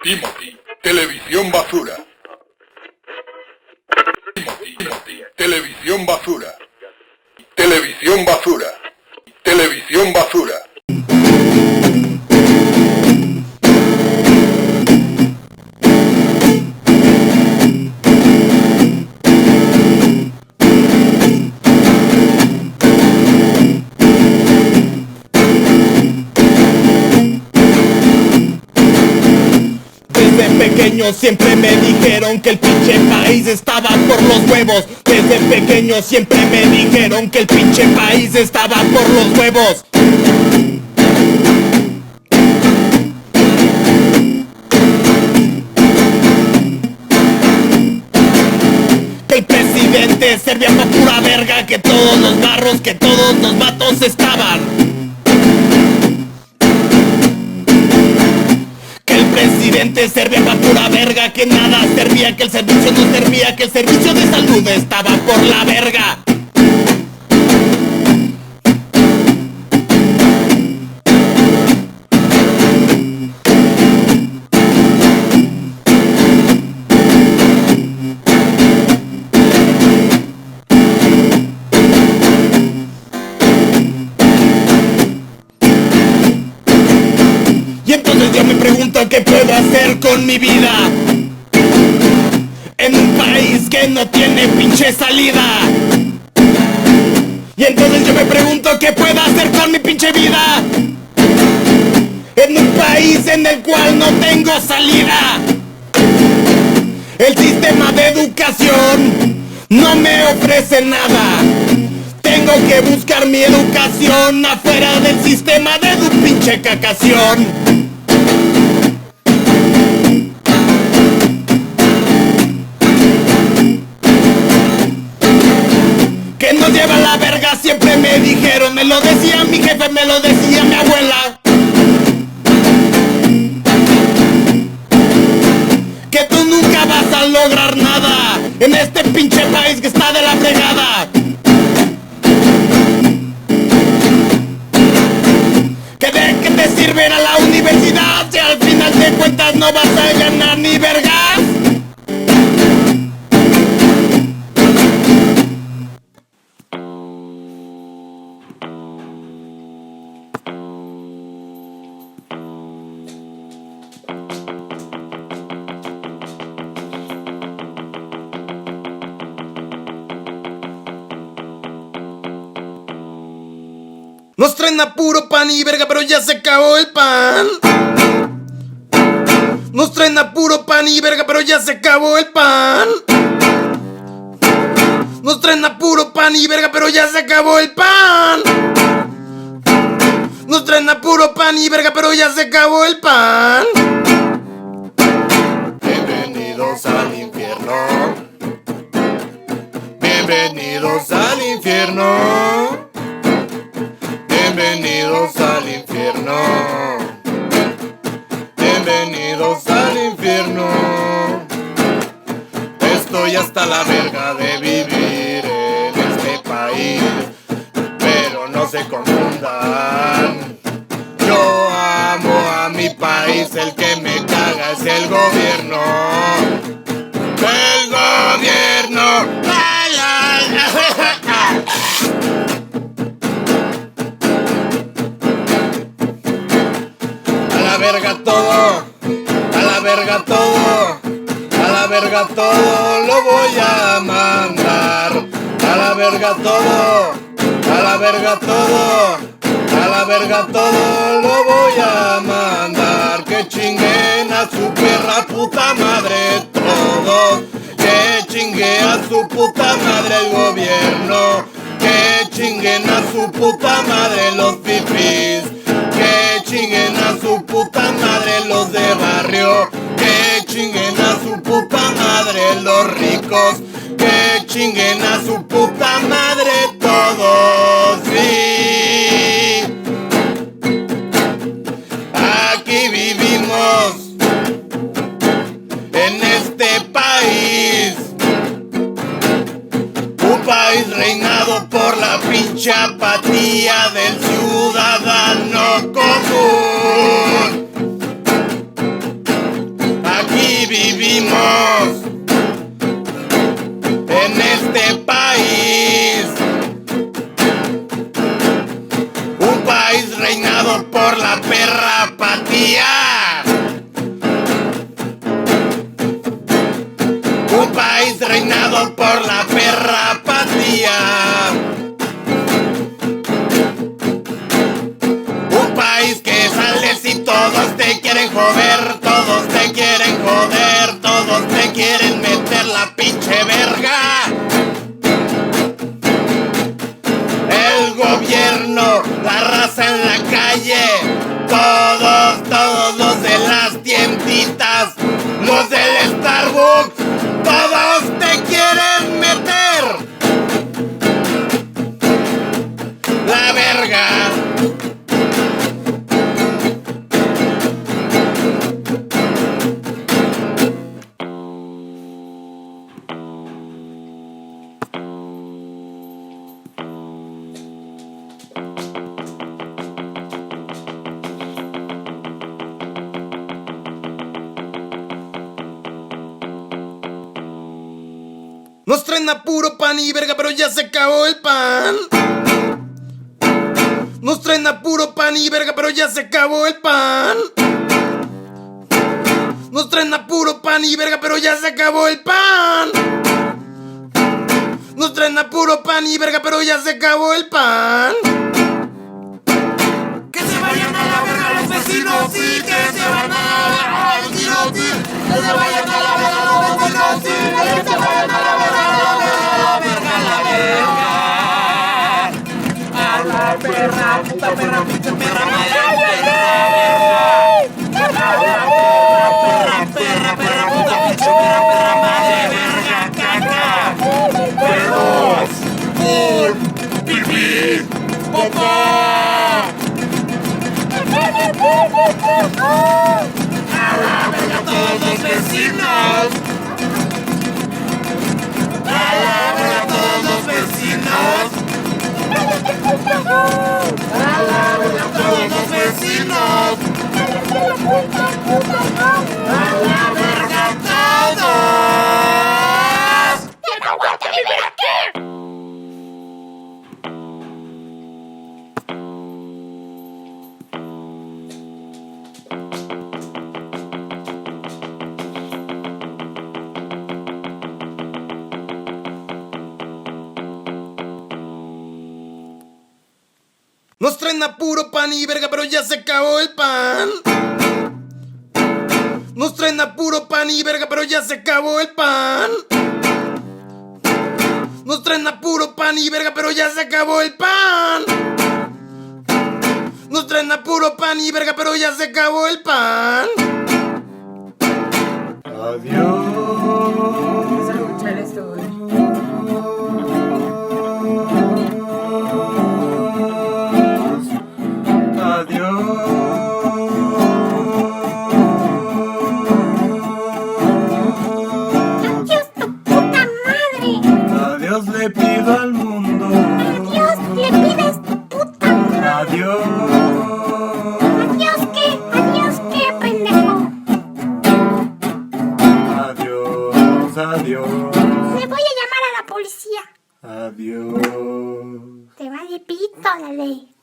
Timothy, televisión basura. Timothy, televisión basura. Televisión basura. Televisión basura. Pequeño siempre me dijeron que el pinche país estaba por los huevos. Desde pequeño siempre me dijeron que el pinche país estaba por los huevos. Que el presidente servía pa' pura verga, que todos los barros, que todos los vatos estaban. Presidente servía pa' pura verga, que nada servía, que el servicio no servía, que el servicio de salud estaba por la verga. Y entonces yo me pregunto qué puedo hacer con mi vida en un país que no tiene pinche salida. Y entonces yo me pregunto qué puedo hacer con mi pinche vida en un país en el cual no tengo salida. El sistema de educación no me ofrece nada. Tengo que buscar mi educación afuera del sistema de tu pinche cacación. Que nos lleva a la verga, siempre me dijeron, me lo decía mi jefe, me lo decía mi abuela. Que tú nunca vas a lograr nada en este pinche país que está de la fregada. Que de qué te sirve ir a la universidad si al final de cuentas no vas a ganar ni vergas. Nos traen a puro pan y verga, pero ya se acabó el pan. Nos traen a puro pan y verga, pero ya se acabó el pan. Nos traen a puro pan y verga, pero ya se acabó el pan. Nos traen a puro pan y verga, pero ya se acabó el pan. Bienvenidos al infierno. Bienvenidos al infierno. Bienvenidos al infierno. Bienvenidos al infierno. Estoy hasta la verga de vivir en este país, pero no se confundan. Yo amo a mi país, el que me caga es el gobierno. ¡El gobierno! ¡Ay, ay, ay! A la verga todo, a la verga todo, a la verga todo lo voy a mandar. A la verga todo, a la verga todo, a la verga todo lo voy a mandar. Que chinguen a su perra puta madre todos, que chingue a su puta madre el gobierno, que chinguen a su puta madre los fifís, que chinguen a su puta madre los de barrio, que chinguen a su puta madre los ricos, que chinguen a su puta madre todos. Sí, aquí vivimos en este país, un país reinado por la pinche apatía del ciudadano común. por la perra patía. Un país que sales y todos te quieren joder, todos te quieren joder, todos te quieren meter la pinche verga. El gobierno, la raza en la calle, todos los de las tienditas, los del Starbucks, todos te quieren meter la verga. Nos traen a puro pan y verga, pero ya se acabó el pan. Nos traen a puro pan y verga, pero ya se acabó el pan. Nos traen a puro pan y verga, pero ya se acabó el pan. Nos traen a puro pan y verga, pero ya se acabó el pan. Que se vayan a la verga los vecinos, sí, que se vayan a la verga los vecinos, sí. Que se vayan a la verga los vecinos, sí, que se vayan a la verga, a la verga, a la verga, a la verga. A la perra, puta perra, pinche perra, madre, perra, puta pinche perra, madre, verga, caca. Pedos, pul, pipí, popó. A la verga todos los vecinos. A la verga todos los vecinos. A la verga todos los vecinos. A la verga todos. ¡Ya no aguanto vivir aquí! Nos traen a puro pan y verga, pero ya se acabó el pan. Nos traen a puro pan y verga, pero ya se acabó el pan. Nos traen a puro pan y verga, pero ya se acabó el pan. Nos traen a puro pan y verga, pero ya se acabó el pan. Adiós. Vamos a escuchar esto, güey. Adiós le pido al mundo. Adiós le pides tu puta madre. Adiós. Adiós qué, pendejo. Adiós, adiós. Le voy a llamar a la policía. Adiós. Te va de pito la ley.